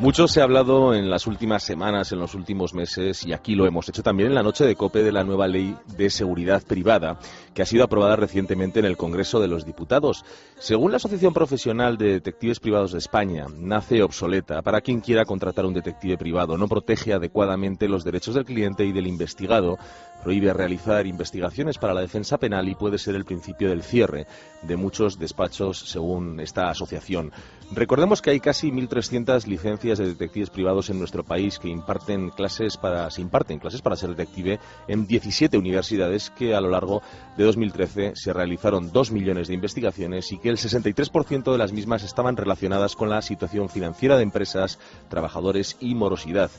Mucho se ha hablado en las últimas semanas, en los últimos meses, y aquí lo hemos hecho también en la noche de COPE, de la nueva ley de seguridad privada, que ha sido aprobada recientemente en el Congreso de los Diputados. Según la Asociación Profesional de Detectives Privados de España, nace obsoleta para quien quiera contratar un detective privado. No protege adecuadamente los derechos del cliente y del investigado, prohíbe realizar investigaciones para la defensa penal y puede ser el principio del cierre de muchos despachos, según esta asociación. Recordemos que hay casi 1.300 licencias de detectives privados en nuestro país que se imparten clases para ser detective en 17 universidades, que a lo largo de 2013 se realizaron 2 millones de investigaciones y que el 63% de las mismas estaban relacionadas con la situación financiera de empresas, trabajadores y morosidad.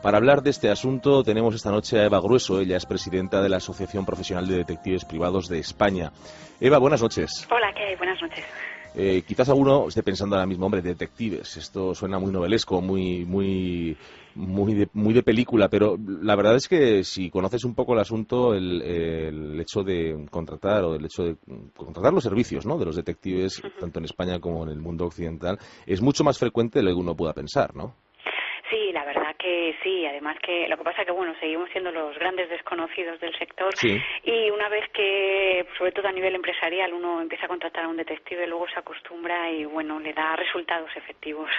Para hablar de este asunto tenemos esta noche a Eva Grueso. Ella es presidenta de la Asociación Profesional de Detectives Privados de España. Eva, buenas noches. Hola, ¿qué hay? Buenas noches. Quizás alguno esté pensando ahora mismo, hombre, detectives, esto suena muy novelesco, muy de película, pero la verdad es que si conoces un poco el asunto, el hecho de contratar o el hecho de contratar los servicios, ¿no?, de los detectives, tanto en España como en el mundo occidental, es mucho más frecuente de lo que uno pueda pensar, ¿no? Sí, la verdad que sí, además que lo que pasa es que, bueno, seguimos siendo los grandes desconocidos del sector. Sí. Y una vez que, sobre todo a nivel empresarial, uno empieza a contratar a un detective, luego se acostumbra y, bueno, le da resultados efectivos.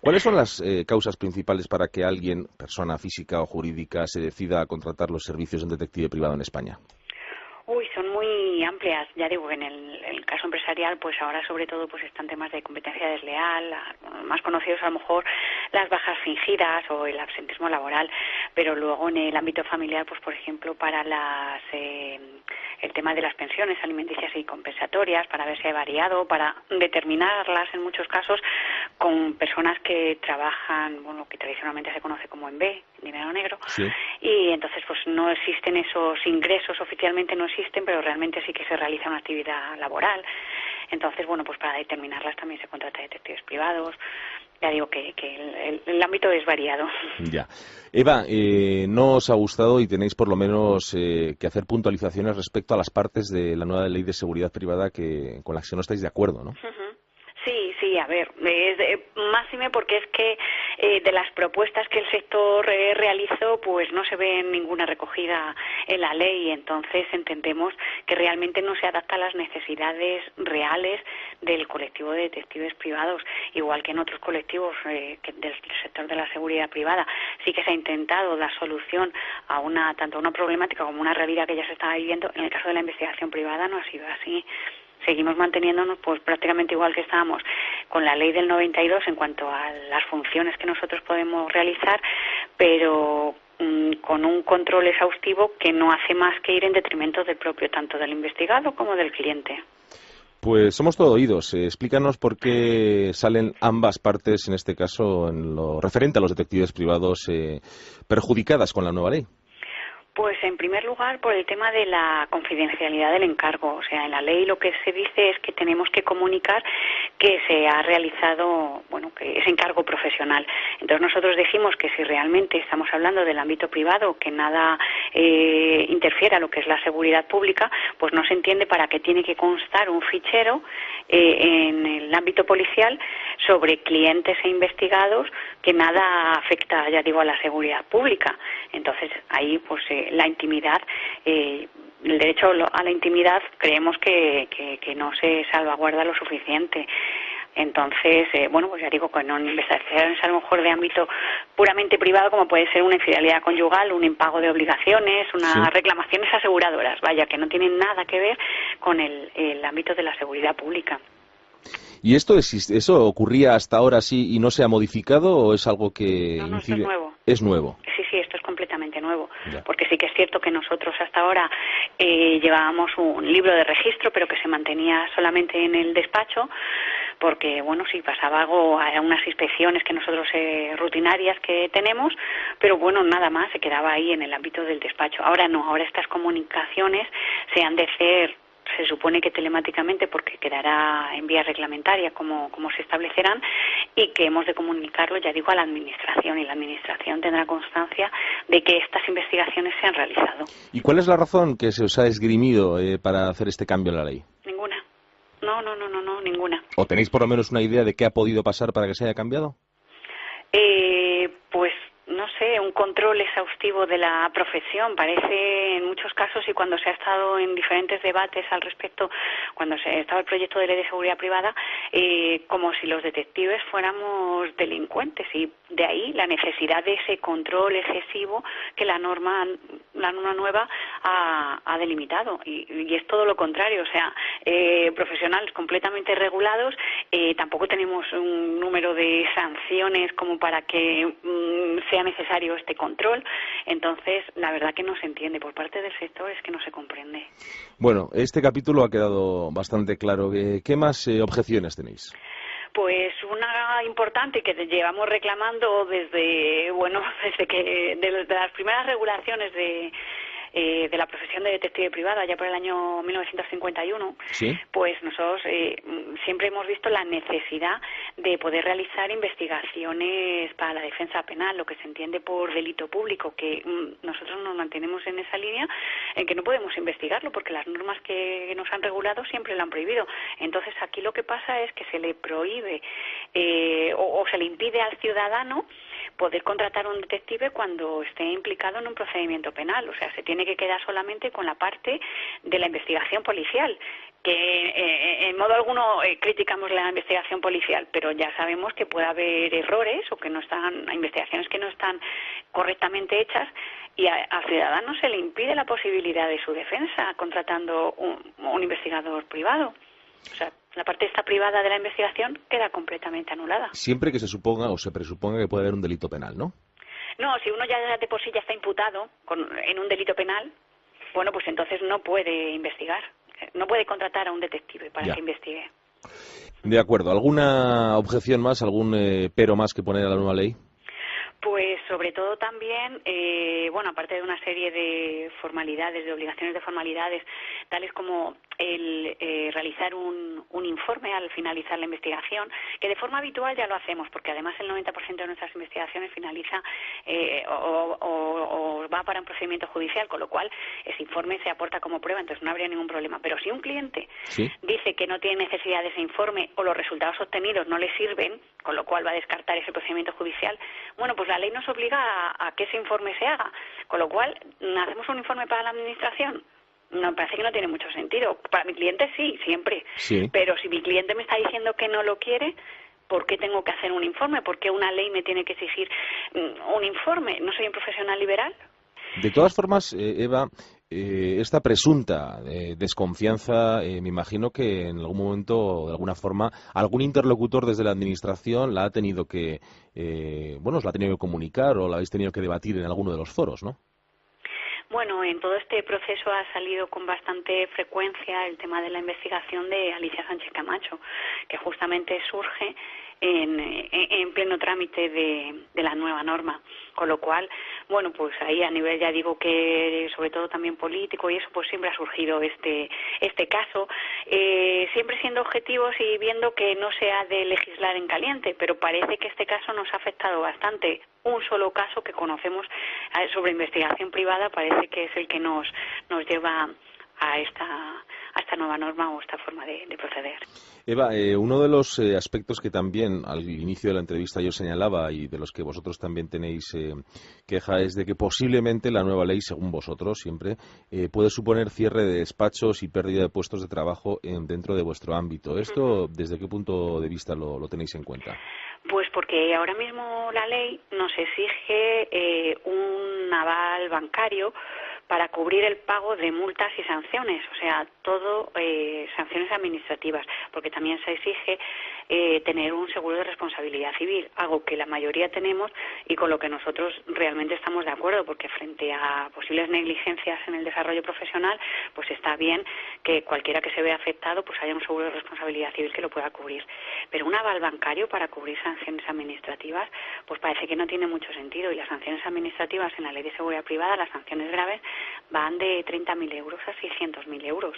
¿Cuáles son las causas principales para que alguien, persona física o jurídica, se decida a contratar los servicios de un detective privado en España? Uy, son muy amplias. Ya digo, en el caso empresarial, pues ahora sobre todo pues están temas de competencia desleal, más conocidos a lo mejor las bajas fingidas o el absentismo laboral, pero luego en el ámbito familiar, pues por ejemplo para el tema de las pensiones alimenticias y compensatorias, para ver si ha variado, para determinarlas en muchos casos con personas que trabajan, bueno, que tradicionalmente se conoce como en B, dinero negro, Sí. Y entonces pues no existen esos ingresos, oficialmente no existen, pero realmente sí que se realiza una actividad laboral. Entonces, bueno, pues para determinarlas también se contrata detectives privados. Ya digo que el ámbito es variado. Ya. Eva, no os ha gustado y tenéis por lo menos que hacer puntualizaciones respecto a las partes de la nueva ley de seguridad privada con las que no estáis de acuerdo, ¿no? Sí, a ver, máxime porque es que de las propuestas que el sector realizó, pues no se ve ninguna recogida en la ley, y entonces entendemos que realmente no se adapta a las necesidades reales del colectivo de detectives privados, igual que en otros colectivos del sector de la seguridad privada. Sí que se ha intentado dar solución a tanto a una problemática como a una realidad que ya se estaba viviendo. En el caso de la investigación privada no ha sido así. Seguimos manteniéndonos pues prácticamente igual que estábamos con la ley del 92 en cuanto a las funciones que nosotros podemos realizar, pero con un control exhaustivo que no hace más que ir en detrimento del propio, tanto del investigado como del cliente. Pues somos todo oídos. Explícanos por qué salen ambas partes, en este caso, en lo referente a los detectives privados, perjudicadas con la nueva ley. Pues en primer lugar por el tema de la confidencialidad del encargo. O sea, en la ley lo que se dice es que tenemos que comunicar que se ha realizado, bueno, que ese encargo profesional. Entonces nosotros decimos que si realmente estamos hablando del ámbito privado, que nada interfiera a lo que es la seguridad pública, pues no se entiende para qué tiene que constar un fichero en el ámbito policial sobre clientes e investigados que nada afecta, ya digo, a la seguridad pública. Entonces ahí pues la intimidad, el derecho a la intimidad creemos que no se salvaguarda lo suficiente. Entonces, bueno, pues ya digo, con investigaciones a lo mejor de ámbito puramente privado, como puede ser una infidelidad conyugal, un impago de obligaciones, unas reclamaciones aseguradoras, vaya, que no tienen nada que ver con el ámbito de la seguridad pública. ¿Y esto existe? ¿Eso ocurría hasta ahora sí y no se ha modificado o es algo que No, incide? esto es nuevo. Es nuevo. Sí, esto es completamente nuevo. Ya. Porque sí que es cierto que nosotros hasta ahora llevábamos un libro de registro, pero que se mantenía solamente en el despacho, porque, bueno, si pasaba algo, a unas inspecciones que nosotros rutinarias que tenemos, pero bueno, nada más, se quedaba ahí en el ámbito del despacho. Ahora no, ahora estas comunicaciones se han de hacer, se supone que telemáticamente, porque quedará en vía reglamentaria como se establecerán, y que hemos de comunicarlo, ya digo, a la Administración, y la Administración tendrá constancia de que estas investigaciones se han realizado. ¿Y cuál es la razón que se os ha esgrimido para hacer este cambio en la ley? Ninguna. No, ninguna. ¿O tenéis por lo menos una idea de qué ha podido pasar para que se haya cambiado? Pues no sé, un control exhaustivo de la profesión. Parece en muchos casos, y cuando se ha estado en diferentes debates al respecto, cuando se estaba el proyecto de ley de seguridad privada, como si los detectives fuéramos delincuentes, y de ahí la necesidad de ese control excesivo que la norma nueva ha delimitado, y es todo lo contrario. O sea, profesionales completamente regulados, tampoco tenemos un número de sanciones como para que sea necesario este control. Entonces, la verdad que no se entiende por parte del sector, es que no se comprende. Bueno, este capítulo ha quedado bastante claro. ¿Qué más objeciones tenéis? Pues una importante que llevamos reclamando desde que de las primeras regulaciones de la profesión de detective privado, allá por el año 1951, ¿Sí? pues nosotros siempre hemos visto la necesidad de poder realizar investigaciones para la defensa penal, lo que se entiende por delito público, que nosotros nos mantenemos en esa línea, en que no podemos investigarlo porque las normas que nos han regulado siempre lo han prohibido. Entonces aquí lo que pasa es que se le prohíbe o se le impide al ciudadano poder contratar a un detective cuando esté implicado en un procedimiento penal. O sea, se tiene que quedar solamente con la parte de la investigación policial, que en modo alguno criticamos la investigación policial, pero ya sabemos que puede haber errores o que no están, investigaciones que no están correctamente hechas, y al ciudadano se le impide la posibilidad de su defensa contratando un investigador privado. O sea, la parte esta privada de la investigación queda completamente anulada. Siempre que se suponga o se presuponga que puede haber un delito penal, ¿no? No, si uno ya de por sí ya está imputado en un delito penal, bueno, pues entonces no puede investigar, no puede contratar a un detective para que investigue. De acuerdo. ¿Alguna objeción más, algún pero más que poner a la nueva ley? Pues sobre todo también, aparte de una serie de formalidades, de obligaciones de formalidades, tales como el realizar un informe al finalizar la investigación, que de forma habitual ya lo hacemos, porque además el 90% de nuestras investigaciones finaliza o va para un procedimiento judicial, con lo cual ese informe se aporta como prueba, entonces no habría ningún problema. Pero si un cliente dice que no tiene necesidad de ese informe o los resultados obtenidos no le sirven, con lo cual va a descartar ese procedimiento judicial, bueno, pues la ley nos obliga a que ese informe se haga, con lo cual, ¿hacemos un informe para la administración? No, parece que no tiene mucho sentido. Para mi cliente sí, siempre. Sí. Pero si mi cliente me está diciendo que no lo quiere, ¿por qué tengo que hacer un informe? ¿Por qué una ley me tiene que exigir un informe? ¿No soy un profesional liberal? De todas formas, Eva, esta presunta desconfianza, me imagino que en algún momento, de alguna forma, algún interlocutor desde la Administración la ha tenido que, os la ha tenido que comunicar o la habéis tenido que debatir en alguno de los foros, ¿no? Bueno, en todo este proceso ha salido con bastante frecuencia el tema de la investigación de Alicia Sánchez Camacho, que justamente surge en pleno trámite de la nueva norma, con lo cual, bueno, pues ahí a nivel, ya digo, que sobre todo también político y eso, pues siempre ha surgido este caso, siempre siendo objetivos y viendo que no se ha de legislar en caliente, pero parece que este caso nos ha afectado bastante. Un solo caso que conocemos sobre investigación privada parece que es el que nos lleva a esta nueva norma o esta forma de proceder. Eva, uno de los aspectos que también al inicio de la entrevista yo señalaba y de los que vosotros también tenéis queja es de que posiblemente la nueva ley, según vosotros siempre, puede suponer cierre de despachos y pérdida de puestos de trabajo dentro de vuestro ámbito. ¿Esto desde qué punto de vista lo tenéis en cuenta? Pues porque ahora mismo la ley nos exige un aval bancario para cubrir el pago de multas y sanciones, o sea, todo sanciones administrativas, porque también se exige tener un seguro de responsabilidad civil, algo que la mayoría tenemos y con lo que nosotros realmente estamos de acuerdo, porque frente a posibles negligencias en el desarrollo profesional, pues está bien que cualquiera que se vea afectado pues haya un seguro de responsabilidad civil que lo pueda cubrir. Pero un aval bancario para cubrir sanciones administrativas, pues parece que no tiene mucho sentido, y las sanciones administrativas en la Ley de Seguridad Privada, las sanciones graves, van de 30.000 euros a 600.000 euros.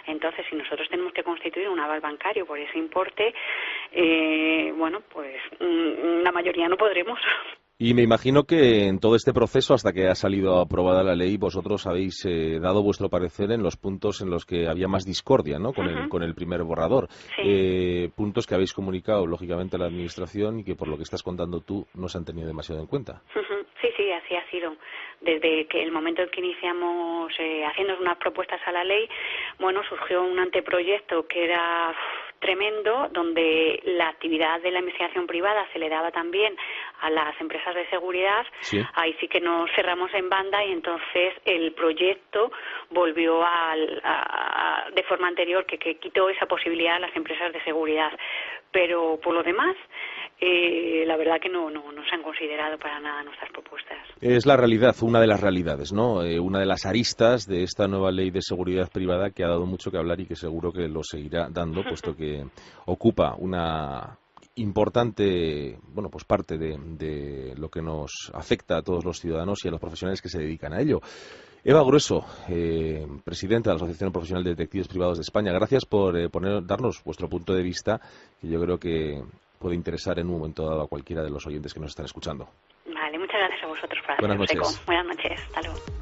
Entonces, si nosotros tenemos que constituir un aval bancario por ese importe, pues la mayoría no podremos. Y me imagino que en todo este proceso, hasta que ha salido aprobada la ley, vosotros habéis dado vuestro parecer en los puntos en los que había más discordia, ¿no? Con el primer borrador. Sí. Puntos que habéis comunicado, lógicamente, a la Administración y que, por lo que estás contando tú, no se han tenido demasiado en cuenta. Sí, sí, así ha sido. Desde que el momento en que iniciamos haciendo unas propuestas a la ley, bueno, surgió un anteproyecto que era tremendo, donde la actividad de la investigación privada se le daba también a las empresas de seguridad. Sí. Ahí sí que nos cerramos en banda y entonces el proyecto volvió de forma anterior, que quitó esa posibilidad a las empresas de seguridad. Pero por lo demás, la verdad que no se han considerado para nada nuestras propuestas. Es la realidad, una de las realidades, ¿no? Una de las aristas de esta nueva ley de seguridad privada que ha dado mucho que hablar y que seguro que lo seguirá dando, puesto que ocupa una importante, bueno, pues parte de lo que nos afecta a todos los ciudadanos y a los profesionales que se dedican a ello. Eva Grueso, presidenta de la Asociación Profesional de Detectives Privados de España, gracias por darnos vuestro punto de vista, que yo creo que puede interesar en un momento dado a cualquiera de los oyentes que nos están escuchando. Vale, muchas gracias a vosotros por hacer Buenas el eco. noches. Buenas noches, hasta luego.